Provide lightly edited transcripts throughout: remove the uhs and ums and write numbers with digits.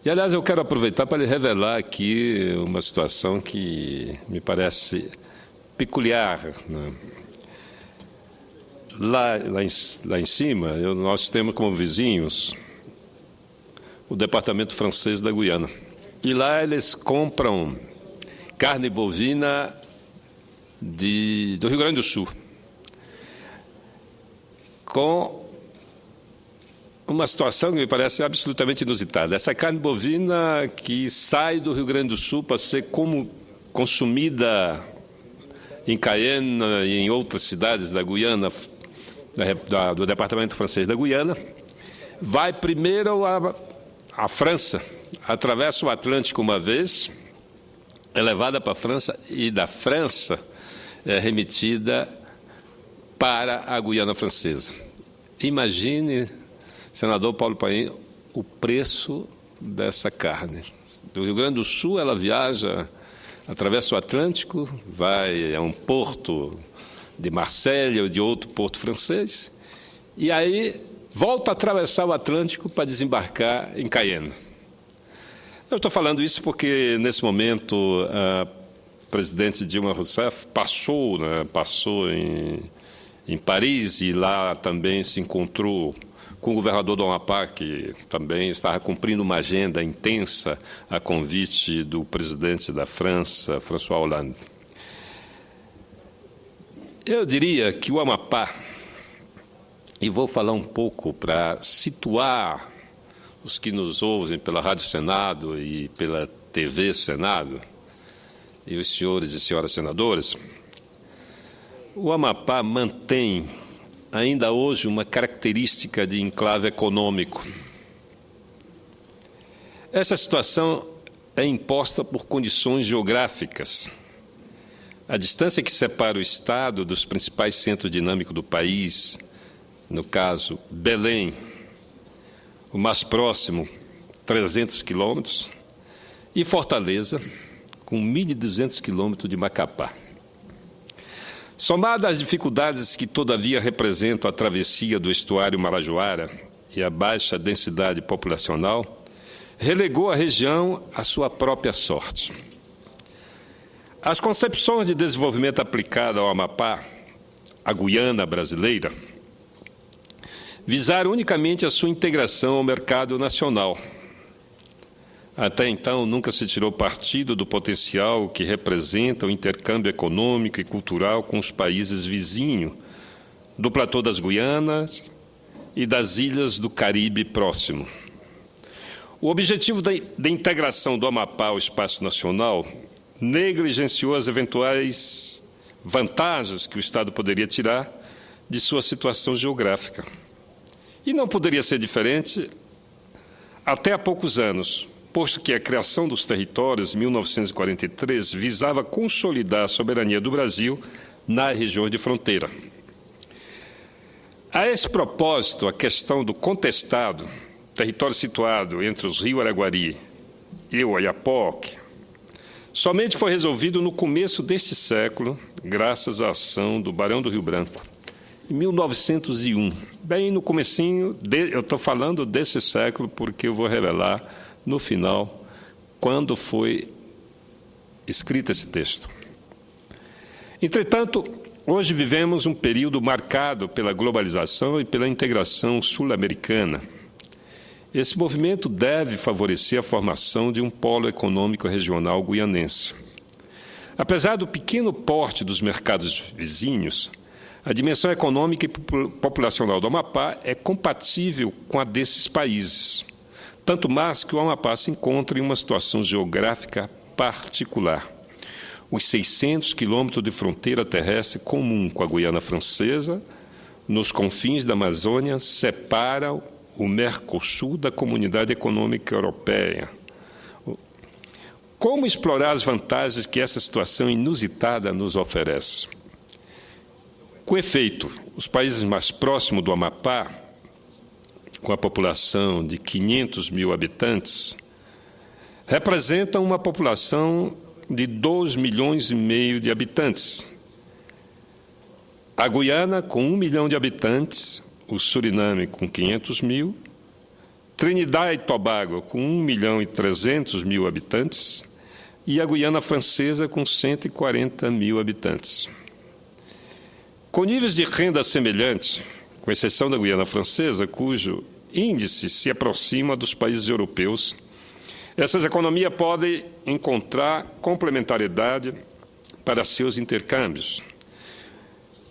E, aliás, eu quero aproveitar para lhe revelar aqui uma situação que me parece peculiar, né? Lá em cima, nós temos como vizinhos o departamento francês da Guiana. E lá eles compram carne bovina do Rio Grande do Sul, com uma situação que me parece absolutamente inusitada. Essa carne bovina que sai do Rio Grande do Sul para ser consumida em Cayenne e em outras cidades da Guiana, do departamento francês da Guiana, vai primeiro à França, atravessa o Atlântico uma vez, é levada para a França e da França é remetida para a Guiana Francesa. Imagine, senador Paulo Paim, o preço dessa carne. Do Rio Grande do Sul, ela viaja, atravessa o Atlântico, vai a um porto de Marselha ou de outro porto francês, e aí volta a atravessar o Atlântico para desembarcar em Cayenne. Eu estou falando isso porque, nesse momento, a presidente Dilma Rousseff passou em Paris, e lá também se encontrou com o governador do Amapá, que também estava cumprindo uma agenda intensa a convite do presidente da França, François Hollande. Eu diria que o Amapá, e vou falar um pouco para situar os que nos ouvem pela Rádio Senado e pela TV Senado, e os senhores e senhoras senadores, o Amapá mantém ainda hoje uma característica de enclave econômico. Essa situação é imposta por condições geográficas. A distância que separa o Estado dos principais centros dinâmicos do país, no caso, Belém, o mais próximo, 300 quilômetros, e Fortaleza, com 1.200 quilômetros de Macapá. Somado às dificuldades que, todavia, representam a travessia do estuário Marajoara e a baixa densidade populacional, relegou a região à sua própria sorte. As concepções de desenvolvimento aplicada ao Amapá, a Guiana brasileira, visaram unicamente a sua integração ao mercado nacional. Até então, nunca se tirou partido do potencial que representa o intercâmbio econômico e cultural com os países vizinhos do Platô das Guianas e das ilhas do Caribe próximo. O objetivo da integração do Amapá ao espaço nacional negligenciou as eventuais vantagens que o Estado poderia tirar de sua situação geográfica. E não poderia ser diferente até há poucos anos, posto que a criação dos territórios, em 1943, visava consolidar a soberania do Brasil nas regiões de fronteira. A esse propósito, a questão do contestado, território situado entre os rios Araguari e o Oiapoque, somente foi resolvido no começo deste século, graças à ação do Barão do Rio Branco, em 1901. Bem no comecinho, eu estou falando desse século porque eu vou revelar no final quando foi escrito esse texto. Entretanto, hoje vivemos um período marcado pela globalização e pela integração sul-americana. Esse movimento deve favorecer a formação de um polo econômico regional guianense. Apesar do pequeno porte dos mercados vizinhos, a dimensão econômica e populacional do Amapá é compatível com a desses países, tanto mais que o Amapá se encontra em uma situação geográfica particular. Os 600 quilômetros de fronteira terrestre comum com a Guiana Francesa, nos confins da Amazônia, separam o Mercosul da Comunidade Econômica Europeia. Como explorar as vantagens que essa situação inusitada nos oferece? Com efeito, os países mais próximos do Amapá, com a população de 500 mil habitantes, representam uma população de 2,5 milhões de habitantes. A Guiana, com 1 milhão de habitantes, o Suriname, com 500 mil, Trinidad e Tobago, com 1.300.000 habitantes, e a Guiana Francesa, com 140.000 habitantes. Com níveis de renda semelhantes, com exceção da Guiana Francesa, cujo índice se aproxima dos países europeus, essas economias podem encontrar complementariedade para seus intercâmbios.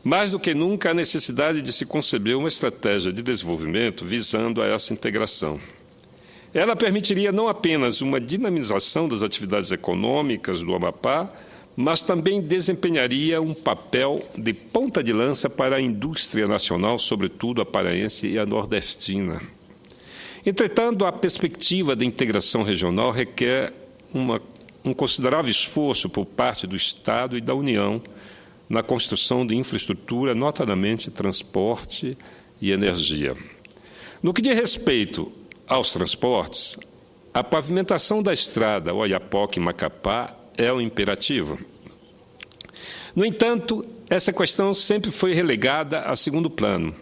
Mais do que nunca, há necessidade de se conceber uma estratégia de desenvolvimento visando a essa integração. Ela permitiria não apenas uma dinamização das atividades econômicas do Amapá, mas também desempenharia um papel de ponta de lança para a indústria nacional, sobretudo a paraense e a nordestina. Entretanto, a perspectiva da integração regional requer um considerável esforço por parte do Estado e da União na construção de infraestrutura, notadamente transporte e energia. No que diz respeito aos transportes, a pavimentação da estrada Oiapoque-Macapá é um imperativo. No entanto, essa questão sempre foi relegada a segundo plano.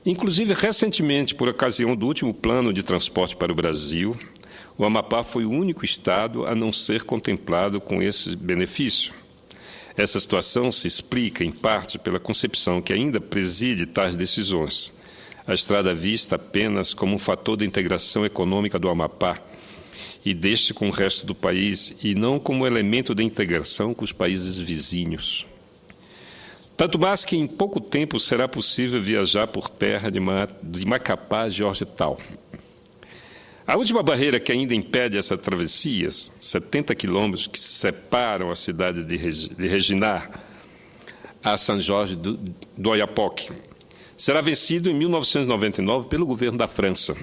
Inclusive, recentemente, por ocasião do último plano de transporte para o Brasil, o Amapá foi o único estado a não ser contemplado com esse benefício. Essa situação se explica, em parte, pela concepção que ainda preside tais decisões. A estrada vista apenas como um fator de integração econômica do Amapá e deste com o resto do país, e não como elemento de integração com os países vizinhos. Tanto mais que em pouco tempo será possível viajar por terra de Macapá a Georgetown. A última barreira que ainda impede essa travessia, 70 quilômetros que separam a cidade de Reginá a São Jorge do Oiapoque, será vencido em 1999 pelo governo da França.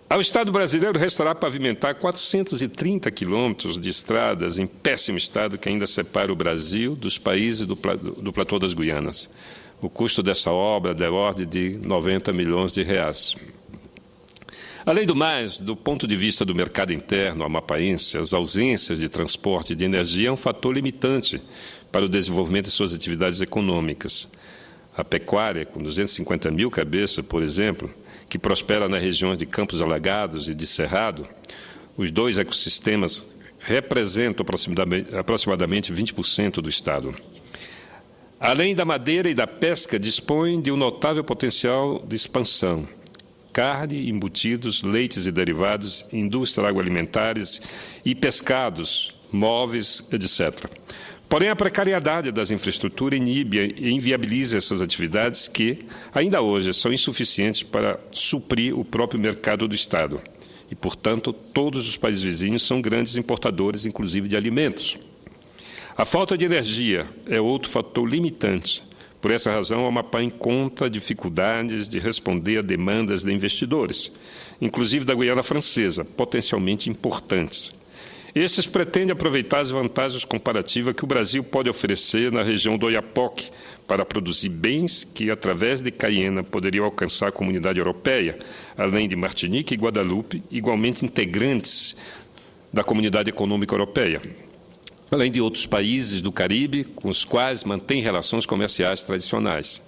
Ao Estado brasileiro restará pavimentar 430 quilômetros de estradas em péssimo estado que ainda separa o Brasil dos países do Platô das Guianas. O custo dessa obra é da ordem de 90 milhões de reais. Além do mais, do ponto de vista do mercado interno amapaense, as ausências de transporte e de energia é um fator limitante para o desenvolvimento de suas atividades econômicas. A pecuária, com 250 mil cabeças, por exemplo, que prospera nas regiões de Campos Alagados e de Cerrado, os dois ecossistemas representam aproximadamente 20% do estado. Além da madeira e da pesca, dispõe de um notável potencial de expansão. Carne, embutidos, leites e derivados, indústria agroalimentares e pescados, móveis, etc. Porém, a precariedade das infraestruturas inibe e inviabiliza essas atividades que, ainda hoje, são insuficientes para suprir o próprio mercado do Estado. E, portanto, todos os países vizinhos são grandes importadores, inclusive de alimentos. A falta de energia é outro fator limitante. Por essa razão, o Amapá encontra dificuldades de responder a demandas de investidores, inclusive da Guiana Francesa, potencialmente importantes. Esses pretendem aproveitar as vantagens comparativas que o Brasil pode oferecer na região do Oiapoque para produzir bens que, através de Cayena, poderiam alcançar a comunidade europeia, além de Martinique e Guadalupe, igualmente integrantes da comunidade econômica europeia, além de outros países do Caribe, com os quais mantém relações comerciais tradicionais.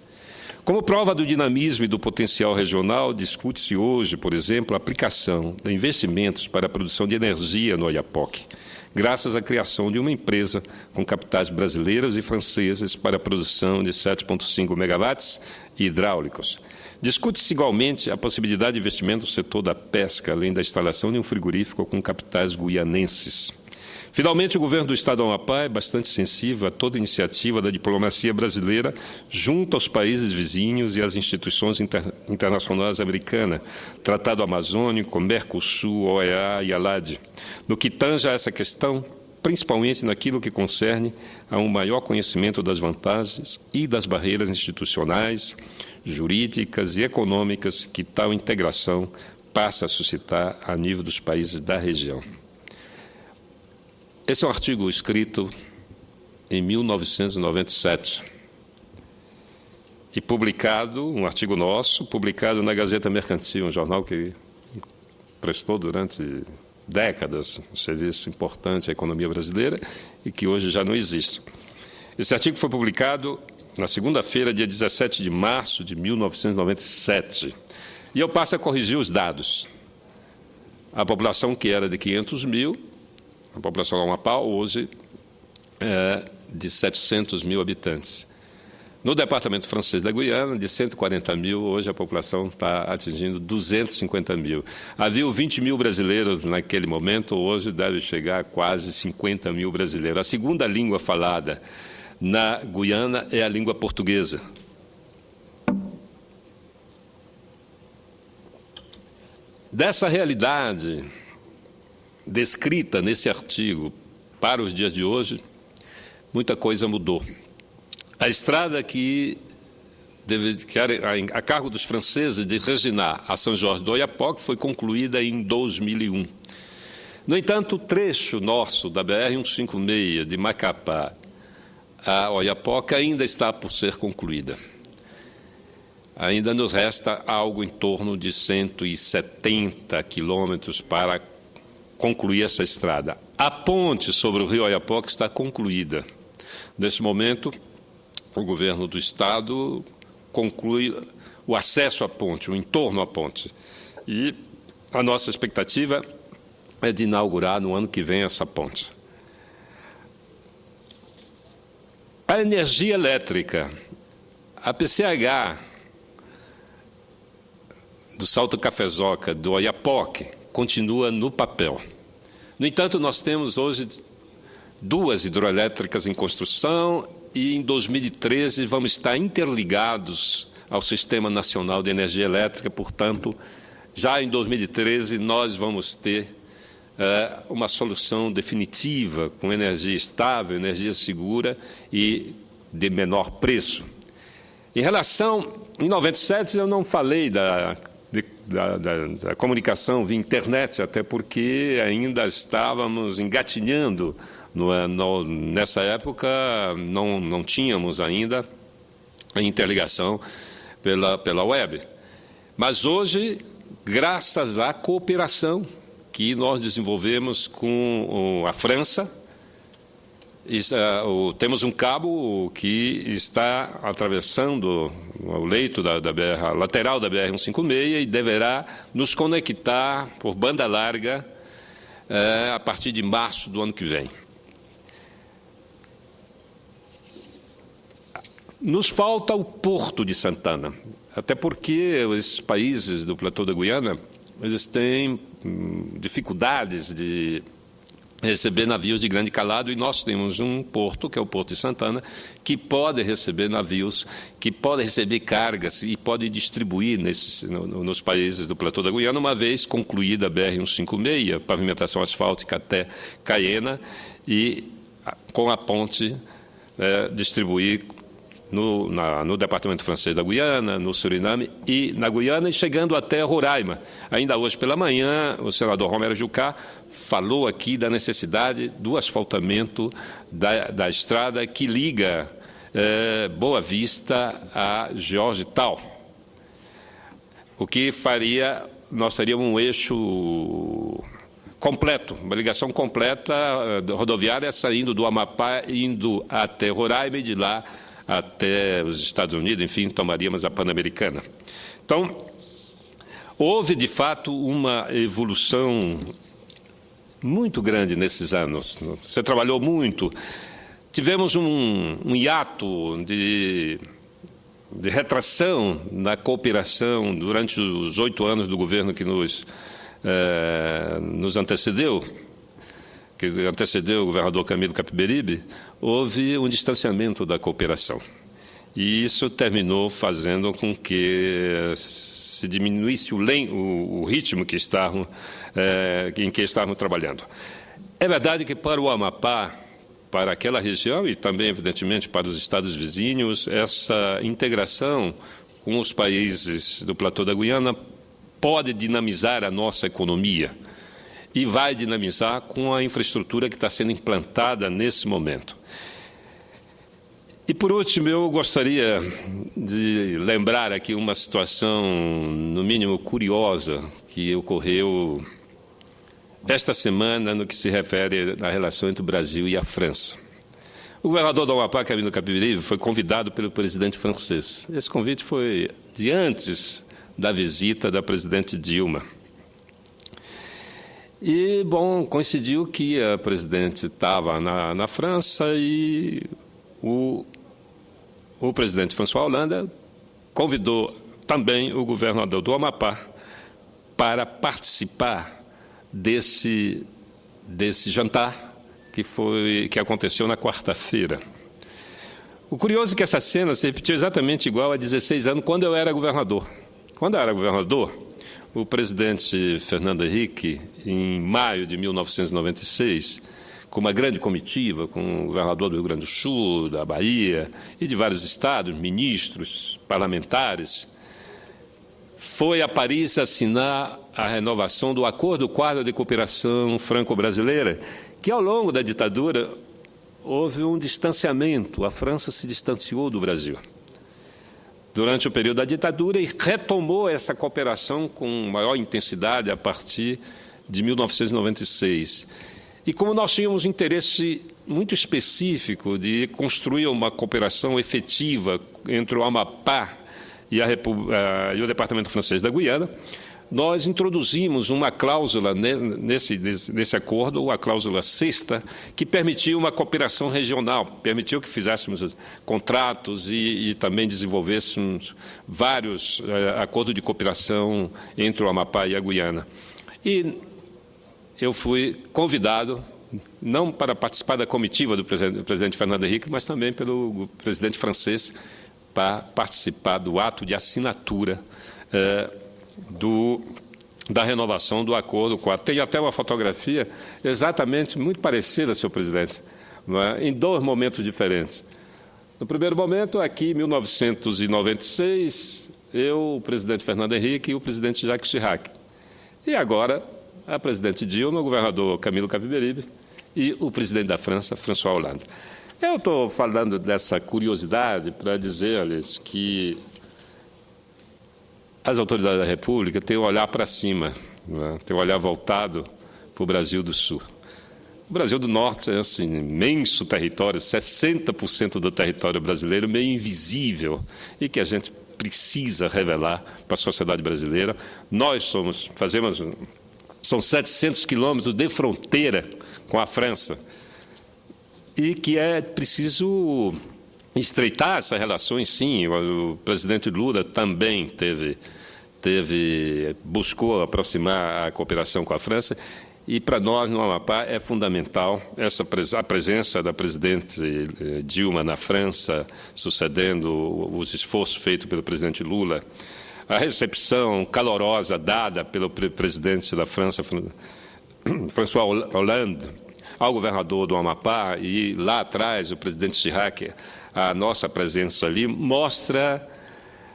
Como prova do dinamismo e do potencial regional, discute-se hoje, por exemplo, a aplicação de investimentos para a produção de energia no Oiapoque, graças à criação de uma empresa com capitais brasileiros e franceses para a produção de 7,5 megawatts hidráulicos. Discute-se igualmente a possibilidade de investimento no setor da pesca, além da instalação de um frigorífico com capitais guianenses. Finalmente, o governo do Estado do Amapá é bastante sensível a toda iniciativa da diplomacia brasileira junto aos países vizinhos e às instituições internacionais americanas, Tratado Amazônico, Mercosul, OEA e ALAD. No que tange a essa questão, principalmente naquilo que concerne a um maior conhecimento das vantagens e das barreiras institucionais, jurídicas e econômicas que tal integração passa a suscitar a nível dos países da região. Esse é um artigo escrito em 1997 e publicado, um artigo nosso, publicado na Gazeta Mercantil, um jornal que prestou durante décadas um serviço importante à economia brasileira e que hoje já não existe. Esse artigo foi publicado na segunda-feira, dia 17 de março de 1997. E eu passo a corrigir os dados. A população que era de 500 mil, a população do Amapá, hoje é de 700 mil habitantes. No departamento francês da Guiana, de 140 mil, hoje a população está atingindo 250 mil. Havia 20 mil brasileiros naquele momento, hoje deve chegar a quase 50 mil brasileiros. A segunda língua falada na Guiana é a língua portuguesa. Dessa realidade descrita nesse artigo para os dias de hoje, muita coisa mudou. A estrada que era a cargo dos franceses de Regina a São Jorge do Oiapoque foi concluída em 2001. No entanto, o trecho nosso da BR-156 de Macapá a Oiapoque ainda está por ser concluída. Ainda nos resta algo em torno de 170 quilômetros para concluir essa estrada. A ponte sobre o rio Oiapoque está concluída. Nesse momento, o governo do Estado conclui o acesso à ponte, o entorno à ponte. E a nossa expectativa é de inaugurar no ano que vem essa ponte. A energia elétrica, a PCH do Salto Cafezoca, do Oiapoque, continua no papel. No entanto, nós temos hoje 2 hidroelétricas em construção e em 2013 vamos estar interligados ao Sistema Nacional de Energia Elétrica, portanto, já em 2013 nós vamos ter uma solução definitiva com energia estável, energia segura e de menor preço. Em relação, em 97 eu não falei da comunicação via internet, até porque ainda estávamos engatinhando. Nessa época, não tínhamos ainda a interligação pela web. Mas hoje, graças à cooperação que nós desenvolvemos com a França, temos um cabo que está atravessando o leito da BR, a lateral da BR-156 e deverá nos conectar por banda larga a partir de março do ano que vem. Nos falta o Porto de Santana, até porque esses países do platô da Guiana, eles têm dificuldades de receber navios de grande calado e nós temos um porto, que é o Porto de Santana, que pode receber navios, que pode receber cargas e pode distribuir nos países do platô da Guiana, uma vez concluída a BR-156, pavimentação asfáltica até Caiena, e com a ponte distribuir no departamento francês da Guiana, no Suriname e na Guiana, e chegando até Roraima. Ainda hoje pela manhã, o senador Romero Jucá falou aqui da necessidade do asfaltamento da estrada que liga Boa Vista a Georgetown, o que nós teríamos um eixo completo, uma ligação completa rodoviária saindo do Amapá, indo até Roraima e de lá até os Estados Unidos, enfim, tomaríamos a Pan-Americana. Então, houve, de fato, uma evolução muito grande nesses anos. Você trabalhou muito. Tivemos um hiato de retração na cooperação durante os 8 anos do governo que nos antecedeu, que antecedeu o governador Camilo Capiberibe. Houve um distanciamento da cooperação. E isso terminou fazendo com que se diminuísse o ritmo em que estávamos trabalhando. É verdade que para o Amapá, para aquela região e também, evidentemente, para os estados vizinhos, essa integração com os países do platô da Guiana pode dinamizar a nossa economia e vai dinamizar com a infraestrutura que está sendo implantada nesse momento. E, por último, eu gostaria de lembrar aqui uma situação, no mínimo, curiosa, que ocorreu esta semana no que se refere à relação entre o Brasil e a França. O governador do Amapá, Camilo Capiberibe, foi convidado pelo presidente francês. Esse convite foi de antes da visita da presidente Dilma. E, bom, coincidiu que a presidente estava na França e o presidente François Hollande convidou também o governador do Amapá para participar desse jantar que aconteceu na quarta-feira. O curioso é que essa cena se repetiu exatamente igual há 16 anos, quando eu era governador. Quando eu era governador, o presidente Fernando Henrique, em maio de 1996, com uma grande comitiva, com o governador do Rio Grande do Sul, da Bahia e de vários estados, ministros, parlamentares, foi a Paris assinar a renovação do Acordo Quadro de Cooperação Franco-Brasileira, que, ao longo da ditadura, houve um distanciamento. A França se distanciou do Brasil durante o período da ditadura e retomou essa cooperação com maior intensidade a partir de 1996. E como nós tínhamos um interesse muito específico de construir uma cooperação efetiva entre o Amapá e o Departamento Francês da Guiana, nós introduzimos uma cláusula nesse acordo, a cláusula 6ª, que permitiu uma cooperação regional, permitiu que fizéssemos contratos e também desenvolvêssemos vários acordos de cooperação entre o Amapá e a Guiana. E eu fui convidado, não para participar da comitiva do presidente Fernando Henrique, mas também pelo presidente francês, para participar do ato de assinatura da renovação do Acordo Quadro. Tem até uma fotografia exatamente muito parecida, senhor presidente, não é? Em dois momentos diferentes. No primeiro momento, aqui em 1996, eu, o presidente Fernando Henrique e o presidente Jacques Chirac. E agora, a presidente Dilma, o governador Camilo Capiberibe e o presidente da França, François Hollande. Eu estou falando dessa curiosidade para dizer-lhes que as autoridades da República têm um olhar para cima, né? Têm um olhar voltado para o Brasil do Sul. O Brasil do Norte é assim, imenso território, 60% do território brasileiro, meio invisível, e que a gente precisa revelar para a sociedade brasileira. Nós são 700 quilômetros de fronteira com a França, e que é preciso estreitar essas relações, sim. O presidente Lula também buscou aproximar a cooperação com a França, e para nós, no Amapá, é fundamental a presença da presidente Dilma na França, sucedendo os esforços feitos pelo presidente Lula, a recepção calorosa dada pelo presidente da França, François Hollande, ao governador do Amapá, e lá atrás o presidente Chirac, a nossa presença ali, mostra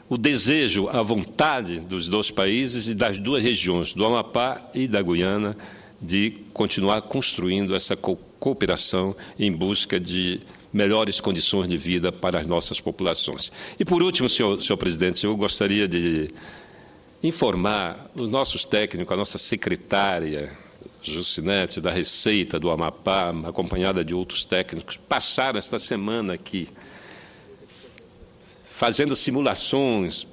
o desejo, a vontade dos dois países e das duas regiões, do Amapá e da Guiana, de continuar construindo essa cooperação em busca de melhores condições de vida para as nossas populações. E, por último, senhor presidente, eu gostaria de informar os nossos técnicos, a nossa secretária, Jucinete, da Receita do Amapá, acompanhada de outros técnicos, passaram esta semana aqui, fazendo simulações,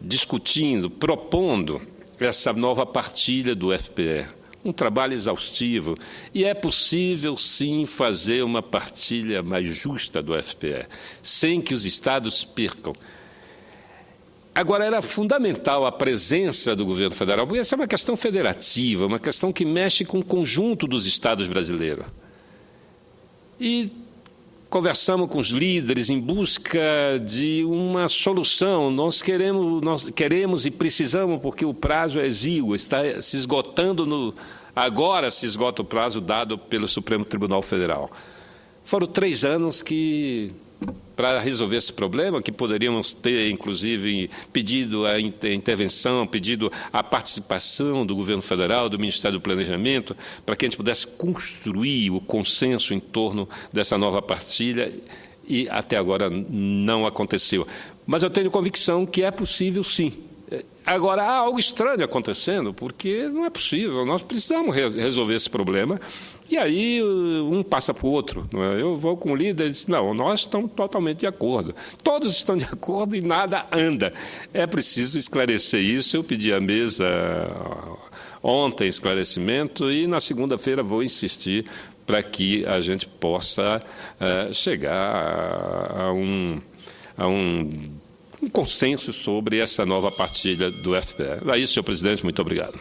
discutindo, propondo essa nova partilha do FPE. Um trabalho exaustivo, e é possível, sim, fazer uma partilha mais justa do FPE, sem que os estados percam. Agora, era fundamental a presença do governo federal, porque essa é uma questão federativa, uma questão que mexe com o conjunto dos estados brasileiros. E conversamos com os líderes em busca de uma solução. Nós queremos e precisamos, porque o prazo é exíguo, está se esgotando agora se esgota o prazo dado pelo Supremo Tribunal Federal. Foram 3 anos para resolver esse problema, que poderíamos ter, inclusive, pedido a intervenção, pedido a participação do governo federal, do Ministério do Planejamento, para que a gente pudesse construir o consenso em torno dessa nova partilha, e até agora não aconteceu. Mas eu tenho convicção que é possível, sim, Agora, há algo estranho acontecendo, porque não é possível, nós precisamos resolver esse problema, e aí um passa para o outro. Não é? Eu vou com o líder e diz, não, nós estamos totalmente de acordo. Todos estão de acordo e nada anda. É preciso esclarecer isso. Eu pedi à mesa ontem esclarecimento e na segunda-feira vou insistir para que a gente possa chegar a um consenso sobre essa nova partilha do FPE. É isso, senhor presidente. Muito obrigado.